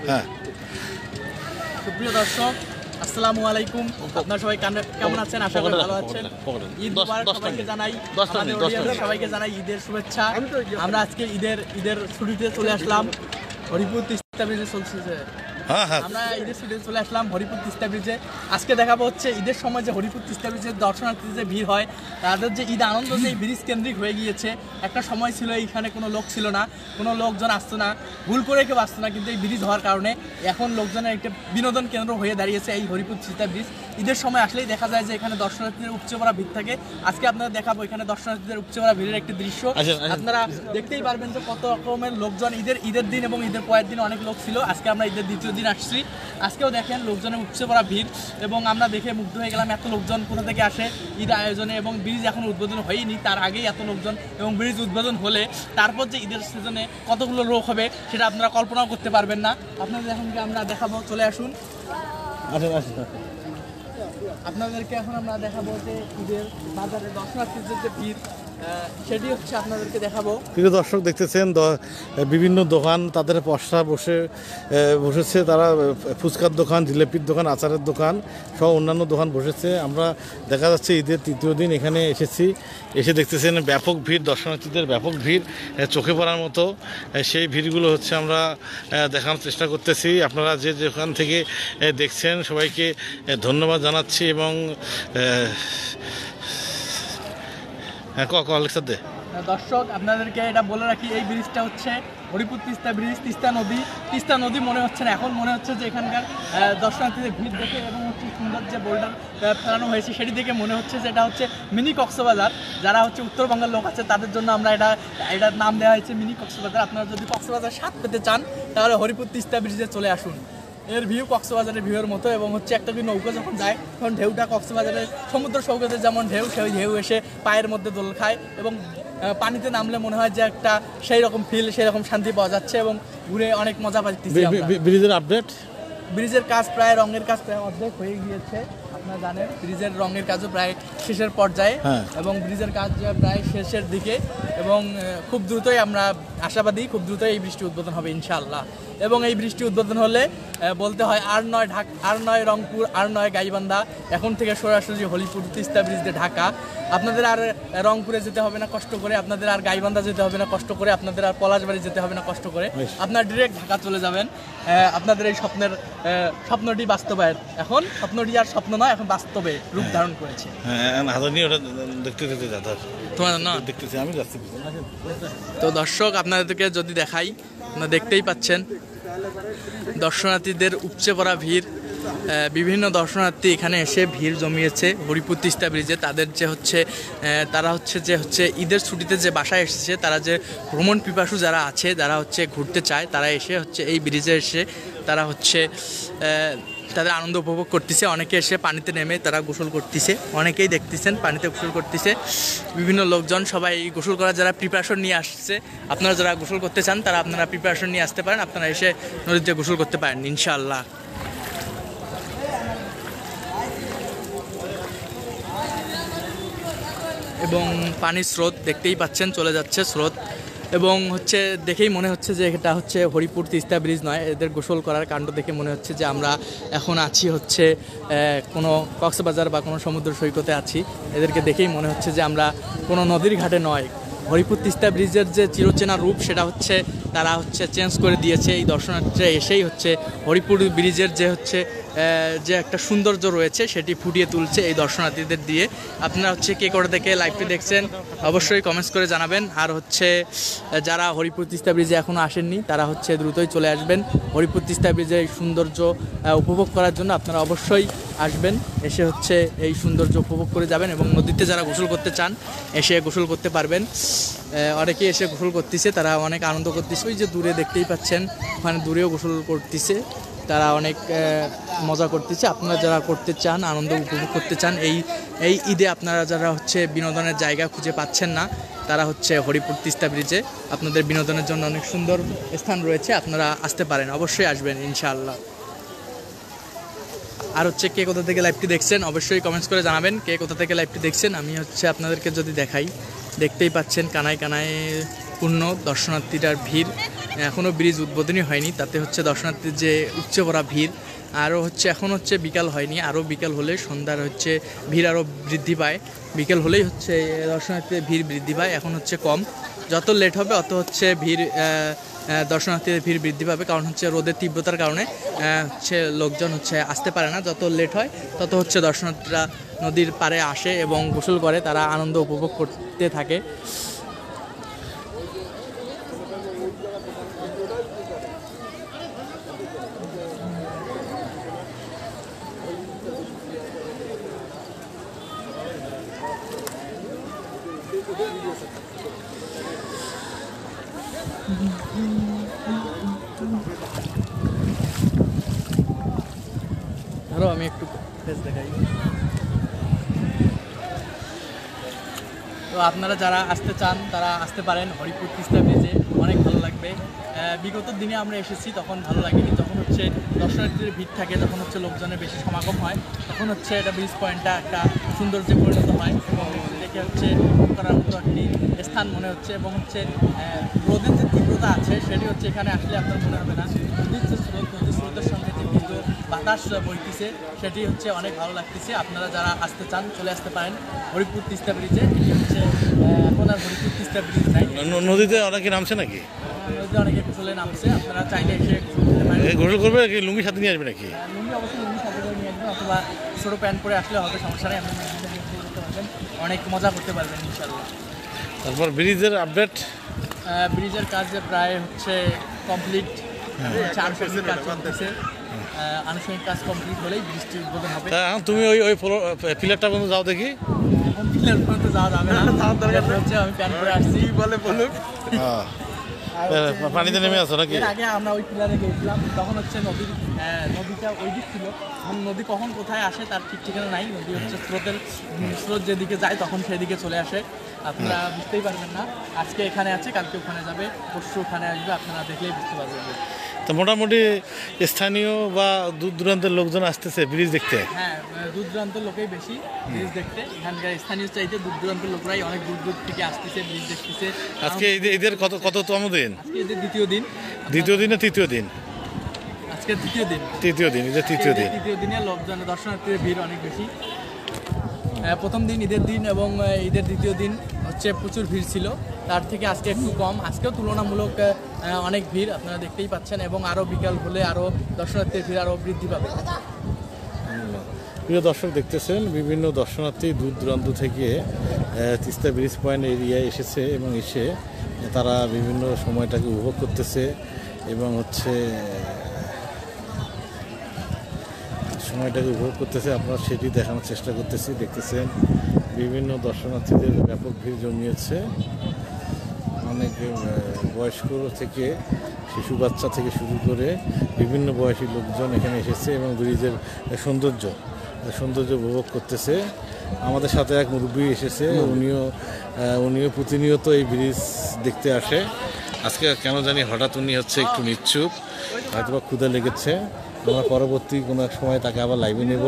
হ্যাঁ। সুপ্রিয় দর্শক, আসসালামু আলাইকুম। আপনারা সবাই কেমন আছেন? আশা করি ভালো আছেন। ঈদ মুবারক সবাইকে জানাই, সবাইকে জানাই ঈদের শুভেচ্ছা। আমরা আজকে ঈদের ছুটিতে চলে আসলাম হরিপুর তিস্তা ব্রিজে চলছে। আমরা ঈদের ছুটিতে চলে আসলাম হরিপুর তিস্তা ব্রিজে। আজকে দেখাবো হচ্ছে ঈদের সময় যে হরিপুর তিস্তা ব্রিজের দর্শনার্থীদের যে ভিড় হয়, তাদের যে ঈদ আনন্দ যে ব্রিজ কেন্দ্রিক হয়ে গিয়েছে। একটা সময় ছিল এইখানে কোনো লোক ছিল না, কোনো লোকজন আসতো না, ভুল করে কেউ আসতো না, কিন্তু এই ব্রিজ হওয়ার কারণে এখন লোকজনের একটা বিনোদন কেন্দ্র হয়ে দাঁড়িয়েছে এই হরিপুর তিস্তা ব্রিজ। ঈদের সময় আসলেই দেখা যায় যে এখানে দর্শনার্থীদের উপচে পড়া ভিড় থাকে। আজকে আপনারা দেখাবো এখানে দর্শনার্থীদের উপচে পড়া ভিড়ের একটি দৃশ্য। আপনারা দেখতেই পারবেন যে কত রকমের লোকজন ঈদের দিন এবং ঈদের পরের দিন অনেক লোক ছিল। আজকে আমরা ঈদের দ্বিতীয় দিন আসছি, আজকেও দেখেন লোকজনের উপচে পড়া ভিড় এবং আমরা দেখে মুগ্ধ হয়ে গেলাম এত লোকজন কোথা থেকে আসে ঈদ আয়োজনে। এবং ব্রিজ এখন উদ্বোধন হয়নি, তার আগেই এত লোকজন, এবং ব্রিজ উদ্বোধন হলে তারপর যে ঈদের সিজনে কতগুলো লোক হবে সেটা আপনারা কল্পনাও করতে পারবেন না। আপনাদের এখন আমরা দেখাবো, চলে আসুন। আপনাদেরকে এখন আমরা দেখাবো যে ঈদের বাজারে দর্শনার্থীদের যে ভিড়, সেটি হচ্ছে আপনাদেরকে দেখাবো। প্রিয় দর্শক, দেখতেছেন বিভিন্ন দোকান তাদের পসরা বসেছে। তারা ফুচকার দোকান, জিলেপির দোকান, আচারের দোকান সহ অন্যান্য দোকান বসেছে। আমরা দেখা যাচ্ছে ঈদের তৃতীয় দিন এখানে এসে দেখতেছেন ব্যাপক ভিড়, দর্শনার্থীদের ব্যাপক ভিড়, চোখে পড়ার মতো সেই ভিড়গুলো হচ্ছে আমরা দেখানোর চেষ্টা করতেছি। আপনারা যে দোকান থেকে দেখছেন সবাইকে ধন্যবাদ জানাচ্ছি। এবং দর্শক, আপনাদেরকে এটা বলে রাখি, এই ব্রিজটা হচ্ছে হরিপুর তিস্তা ব্রিজ। তিস্তা নদী মনে হচ্ছে না, এখন মনে হচ্ছে যে এখানকার দর্শনার্থীদের ভিড় দেখে এবং হচ্ছে সুন্দর যে বোল্ডার ফেলানো হয়েছে সেটি দেখে মনে হচ্ছে যে এটা হচ্ছে মিনি কক্সবাজার। যারা হচ্ছে উত্তরবঙ্গের লোক আছে তাদের জন্য আমরা এটার নাম দেওয়া হয়েছে মিনি কক্সবাজার। আপনারা যদি কক্সবাজার স্বাদ পেতে চান তাহলে হরিপুর তিস্তা ব্রিজে চলে আসুন। এর ভিউ কক্সবাজারের ভিউয়ের মতো, এবং হচ্ছে একটা কি নৌকা যখন যায় তখন ঢেউটা কক্সবাজারের সমুদ্র সৈকতের যেমন ঢেউ, সেই ঢেউ এসে পায়ের মধ্যে দোল খায় এবং পানিতে নামলে মনে হয় যে একটা সেই রকম ফিল, সেই রকম শান্তি পাওয়া যাচ্ছে এবং ঘুরে অনেক মজা পাচ্ছি। ব্রিজের আপডেট, ব্রিজের কাজ প্রায়, রঙের কাজ প্রায় অর্ধেক হয়ে গিয়েছে। আপনারা জানেন ব্রিজের রঙের কাজও প্রায় শেষের পর্যায়ে, এবং ব্রিজের কাজ প্রায় শেষের দিকে, এবং খুব দ্রুতই আমরা আশাবাদী খুব দ্রুতই এই বৃষ্টি উদ্বোধন হবে ইনশাআল্লাহ। এবং এই বৃষ্টি উদ্বোধন হলে বলতে হয় আর নয় রংপুর, আর নয় গাইবান্ধা, এখন থেকে সরাসরি হরিপুর তিস্তা ব্রিজ দিয়ে ঢাকা। আপনাদের আর রংপুরে যেতে হবে না কষ্ট করে, আপনাদের আর গাইবান্ধা যেতে হবে না কষ্ট করে, আপনাদের আর পলাশবাড়ি যেতে হবে না কষ্ট করে, আপনারা ডিরেক্ট ঢাকা চলে যাবেন। আপনাদের এই স্বপ্নটি বাস্তবায়ন, এখন স্বপ্নটি আর স্বপ্ন নয়, এখন বাস্তবে রূপ ধারণ করেছে। তো দর্শক, আপনাদেরকে যদি দেখাই, আপনারা দেখতেই পাচ্ছেন দর্শনার্থীদের উপচে পড়া ভিড়। বিভিন্ন দর্শনার্থী এখানে এসে ভিড় জমিয়েছে হরিপুর তিস্তা ব্রিজে। তাদের তারা হচ্ছে ঈদের ছুটিতে যে বাসায় এসেছে, তারা যে ভ্রমণ পিপাসু যারা আছে, যারা হচ্ছে ঘুরতে চায়, তারা এসে হচ্ছে এই ব্রিজে এসে তারা হচ্ছে তাদের আনন্দ উপভোগ করতেছে। অনেকে এসে পানিতে নেমে তারা গোসল করতেছে, অনেকেই দেখতেছেন পানিতে গোসল করতেছে। বিভিন্ন লোকজন সবাই গোসল করার যারা প্রিপারেশন নিয়ে আসছে, আপনারা যারা গোসল করতে চান তারা আপনারা প্রিপারেশন নিয়ে আসতে পারেন, আপনারা এসে নদীতে গোসল করতে পারেন ইনশাআল্লাহ। এবং পানির স্রোত দেখতেই পাচ্ছেন, চলে যাচ্ছে স্রোত, এবং হচ্ছে দেখেই মনে হচ্ছে যে এটা হচ্ছে হরিপুর তিস্তা ব্রিজ নয়। এদের গোসল করার কাণ্ড দেখে মনে হচ্ছে যে আমরা এখন আছি হচ্ছে কোনো কক্সবাজার বা কোনো সমুদ্র সৈকতে আছি। এদেরকে দেখেই মনে হচ্ছে যে আমরা কোনো নদীর ঘাটে নয়। হরিপুর তিস্তা ব্রিজের যে চিরচেনা রূপ সেটা হচ্ছে তারা চেঞ্জ করে দিয়েছে। এই দর্শনার্থীরা এসেই হরিপুর ব্রিজের যে একটা সৌন্দর্য রয়েছে সেটি ফুটিয়ে তুলছে এই দর্শনার্থীদের দিয়ে। আপনারা কে করে দেখে লাইভটি দেখছেন অবশ্যই কমেন্টস করে জানাবেন। আর যারা হরিপুর তিস্তা ব্রিজে এখনও আসেননি তারা দ্রুতই চলে আসবেন হরিপুর তিস্তা ব্রিজের এই সৌন্দর্য উপভোগ করার জন্য। আপনারা অবশ্যই আসবেন, এসে এই সৌন্দর্য উপভোগ করে যাবেন। এবং নদীতে যারা গোসল করতে চান এসে গোসল করতে পারবেন। অনেকেই এসে গোসল করতেছে, তারা অনেক আনন্দ করতেছে। ওই যে দূরে দেখতেই পাচ্ছেন, ওখানে দূরেও গোসল করতেছে, তারা অনেক মজা করতেছে। আপনারা যারা করতে চান, আনন্দ উপভোগ করতে চান এই ঈদে, আপনারা যারা বিনোদনের জায়গা খুঁজে পাচ্ছেন না, তারা হরিপুর তিস্তা ব্রিজে আপনাদের বিনোদনের জন্য অনেক সুন্দর স্থান রয়েছে, আপনারা আসতে পারেন, অবশ্যই আসবেন ইনশাআল্লাহ। আর কে কোথা থেকে লাইভটি দেখছেন অবশ্যই কমেন্টস করে জানাবেন কে কোথা থেকে লাইভটি দেখছেন। আমি আপনাদেরকে যদি দেখাই, দেখতেই পাচ্ছেন কানায় কানায় পূর্ণ দর্শনার্থীরার ভিড়। এখনও ব্রিজ উদ্বোধনী হয়নি, তাতে হচ্ছে দর্শনার্থীর যে উপচে পড়া ভিড় আরও হচ্ছে, এখন হচ্ছে বিকাল হয়নি, আরও বিকাল হলে সন্ধ্যার হচ্ছে ভিড় আরও বৃদ্ধি পায়। বিকেল হলেই হচ্ছে দর্শনার্থীদের ভিড় বৃদ্ধি পায়, এখন হচ্ছে কম। যত লেট হবে অত হচ্ছে ভিড় দর্শনার্থীদের ভিড় বৃদ্ধি পাবে, কারণ হচ্ছে রোদের তীব্রতার কারণে হচ্ছে লোকজন হচ্ছে আসতে পারে না। যত লেট হয় তত হচ্ছে দর্শনার্থীরা নদীর পাড়ে আসে এবং গোসল করে, তারা আনন্দ উপভোগ করতে থাকে। ধরো আমি একটু ফেস দেখাই। তো আপনারা যারা আসতে চান তারা আসতে পারেন হরিপুর তিস্তা ব্রিজে, অনেক ভালো লাগবে। বিগত দিনে আমরা এসেছি তখন ভালো লাগেনি, যখন হচ্ছে দর্শনার্থীদের ভিড় থাকে, তখন হচ্ছে লোকজনের বেশি সমাগম হয়, তখন হচ্ছে এটা ব্রিজ পয়েন্টটা একটা সৌন্দর্যে পরিণত হয় এবং দেখে হচ্ছে করার মতো একটি স্থান মনে হচ্ছে। এবং হচ্ছে রোদের যে তীব্রতা আছে সেটি হচ্ছে এখানে আসলে আপনার মনে হবে না। নদীর যে স্রোত, নদীর স্রোতের সঙ্গে যে কিন্তু বাতাস বইতেছে সেটি হচ্ছে অনেক ভালো লাগতেছে। আপনারা যারা আসতে চান চলে আসতে পারেন হরিপুর তিস্তা ব্রিজে। এটি হচ্ছে এখন আর হরিপুর তিস্তা ব্রিজ নাই, নদীতে অনেকে নামছে নাকি? নদীতে অনেকে গোসলে নামছে, আপনারা চাইলে এসে গোসল করতে পারেন। গোসল করবে নাকি? লুঙ্গি সাথে নিয়ে আসবে নাকি? লুঙ্গি অবশ্যই লুঙ্গি সাথে করে নিয়ে আসবেন, অথবা ছোটো প্যান্ট পরে আসলে হবে, সমস্যা নেই। আপনি গোসল করতে পারবেন, অনেক মজা করতে পারবেন ইনশাল্লাহ। তারপর ব্রিজের আপডেট? ব্রিজের কাজ প্রায় হচ্ছে কমপ্লিট, আনুষঙ্গিক কাজ চলতেছে। আনুষঙ্গিক কাজ কমপ্লিট হলেই ব্রিজটি উদ্বোধন হবে। এখন তুমি ওই ওই পিলারটা পর্যন্ত যাও দেখি। এখন পিলার পর্যন্ত যাওয়া যাবে না, হচ্ছে আমি প্যান্ট পরে আসছি বলে বলুক। পানিতে নেমে আসো নাকি? এর আগে আমরা ওই পিলারে গিয়েছিলাম, তখন হচ্ছে নদীটা ওই দিক ছিল। এখন নদী কখন কোথায় আসে তার ঠিক ঠিকানা নাই। নদী হচ্ছে স্রোত যেদিকে যায় তখন সেদিকে চলে আসে, আপনারা বুঝতেই পারবেন না। আজকে এখানে আছে, কালকে ওখানে যাবে, পরশু ওখানে আসবে, আপনারা দেখলেই বুঝতে পারবেন। তো মোটামুটি স্থানীয় বা দূর দূরান্তের লোকজন আসতেছে ব্রিজ দেখতে? হ্যাঁ, দূর দূরান্তের লোকেই বেশি ব্রিজ দেখতে। এখানকার স্থানীয় চাইতে দূর দূরান্তের লোকরাই অনেক দূর দূর থেকে আসতেছে ব্রিজ দেখতেছে। আজকে ঈদের কততম দিন? আজকে ঈদের দ্বিতীয় দিন। দ্বিতীয় দিন না তৃতীয় দিন? আজকে তৃতীয় দিন। তৃতীয় দিন, ঈদের তৃতীয় দিন। তৃতীয় দিনে লোকজন দর্শনার্থীদের ভিড় অনেক বেশি। প্রথম দিন ঈদের দিন এবং ঈদের দ্বিতীয় দিন হচ্ছে প্রচুর ভিড় ছিল, তার থেকে আজকে একটু কম। আজকেও তুলনামূলক অনেক ভিড় আপনারা দেখতেই পাচ্ছেন, এবং আরও বিকাল হলে আরও দর্শনার্থীর ভিড় আরও বৃদ্ধি পাবে। প্রিয় দর্শক, দেখতেছেন বিভিন্ন দর্শনার্থী দূর দূরান্ত থেকে তিস্তা ব্রিজ পয়েন্ট এরিয়ায় এসেছে এবং এসে তারা বিভিন্ন সময়টাকে উপভোগ করতেছে এবং হচ্ছে সময়টাকে উপভোগ করতেছে। আপনারা সেটি দেখানোর চেষ্টা করতেছি। দেখতেছেন বিভিন্ন দর্শনার্থীদের ব্যাপক ভিড় জমিয়েছে, অনেক বয়স্ক থেকে শিশু বাচ্চা থেকে শুরু করে বিভিন্ন বয়সী লোকজন এখানে এসেছে এবং ব্রিজের সৌন্দর্য উপভোগ করতেছে। আমাদের সাথে এক মুরব্বী এসেছে, উনিও প্রতিনিয়ত এই ব্রিজ দেখতে আসে। আজকে কেন জানি হঠাৎ উনি হচ্ছে একটু নিচ্ছুক, হয়তো বা ক্ষুধা লেগেছে। আমরা পরবর্তী কোনো এক সময় তাকে আবার লাইভে নেব।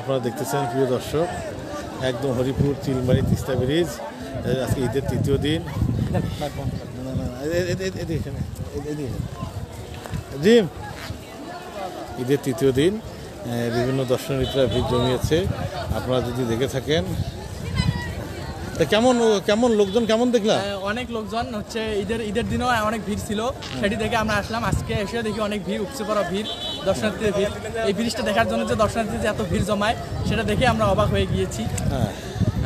আপনারা দেখতেছেন প্রিয় দর্শক, একদম হরিপুর চিলমারি তিস্তা ব্রিজ। আজকে ঈদের তৃতীয় দিন। জিম ঈদের তৃতীয় দিন, বিভিন্ন দর্শনার্থীরা ভিড় জমিয়েছে। আপনারা যদি দেখে থাকেন, তা কেমন লোকজন কেমন দেখলাম? অনেক লোকজন হচ্ছে ঈদের দিনেও অনেক ভিড় ছিল, সেটি দেখে আমরা আসলাম। আজকে এসে দেখি অনেক ভিড়, উপচে পড়া ভিড়, দর্শনার্থীদের ভিড়। এই ব্রিজটা দেখার জন্য যে দর্শনার্থী যে এত ভিড় জমায় সেটা দেখে আমরা অবাক হয়ে গিয়েছি।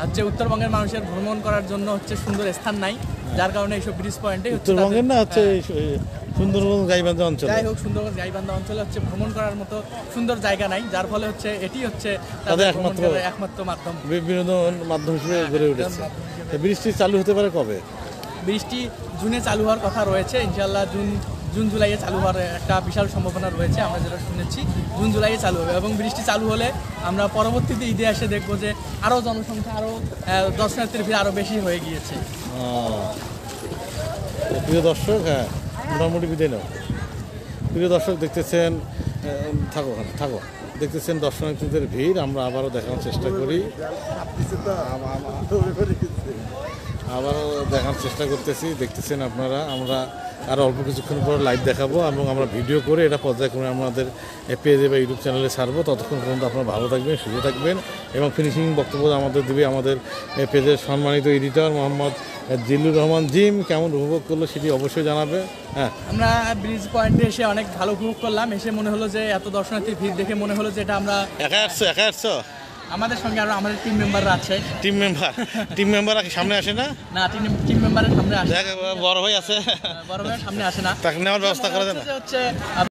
হচ্ছে উত্তরবঙ্গের মানুষের ভ্রমণ করার জন্য হচ্ছে সুন্দর স্থান নাই, যার কারণে এইসব ব্রিজ পয়েন্টে উত্তরবঙ্গের না হচ্ছে সুন্দরবন গাইবান্ধা অঞ্চল, যাই হোক সুন্দরবন গাইবান্ধা অঞ্চলে হচ্ছে ভ্রমণ করার মতো সুন্দর জায়গা নাই, যার ফলে হচ্ছে এটি হচ্ছে তাদের একমাত্র মাধ্যম, বিনোদন মাধ্যম হিসেবে গড়ে উঠেছে। ব্রিজটি চালু হতে পারে কবে? ব্রিজটি জুনে চালু হওয়ার কথা রয়েছে, ইনশাল্লাহ জুন জুলাইয়ে চালু হওয়ার একটা বিশাল সম্ভাবনা রয়েছে। আমরা যেটা শুনেছি জুন জুলাইয়ে চালু হবে, এবং ব্রিজটি চালু হলে আমরা পরবর্তীতে ঈদে এসে দেখবো যে আরও জনসংখ্যা, আরও দর্শনার্থীর ভিড় আরও বেশি হয়ে গিয়েছে। প্রিয় দর্শক, হ্যাঁ মোটামুটি বিদায় নাও। প্রিয় দর্শক, দেখতেছেন থাকো দেখতেছেন দর্শনার্থীদের ভিড়। আমরা আবারও দেখানোর চেষ্টা করি। আবারও দেখার চেষ্টা করতেছি, দেখতেছেন আপনারা। আমরা আরও অল্প কিছুক্ষণ পর লাইভ দেখাবো এবং আমরা ভিডিও করে এটা পর্যায়ক্রমে আমাদের পেজে বা ইউটিউব চ্যানেলে ছাড়বো। ততক্ষণ পর্যন্ত আপনারা ভালো থাকবেন, সুস্থ থাকবেন এবং ফিনিশিং বক্তব্য আমাদের দেবে আমাদের পেজের সম্মানিত এডিটর মোহাম্মদ জিল্লুর রহমান জিম। কেমন উপভোগ করলো সেটি অবশ্যই জানাবে। হ্যাঁ, আমরা ব্রিজ পয়েন্টে এসে অনেক ভালো উপভোগ করলাম। এসে মনে হলো যে এত দর্শনার্থীর ভিড় দেখে মনে হলো যে এটা আমরা একা আসছো? আমাদের সঙ্গে আরো আমাদের টিম মেম্বাররা আছে। টিম মেম্বার সামনে আসে না? না, টিম মেম্বারের সামনে আসে, বড় ভাই আছে, বড় ভাইয়ের সামনে আসে না। তাকে নেওয়ার ব্যবস্থা করা যায় না? হচ্ছে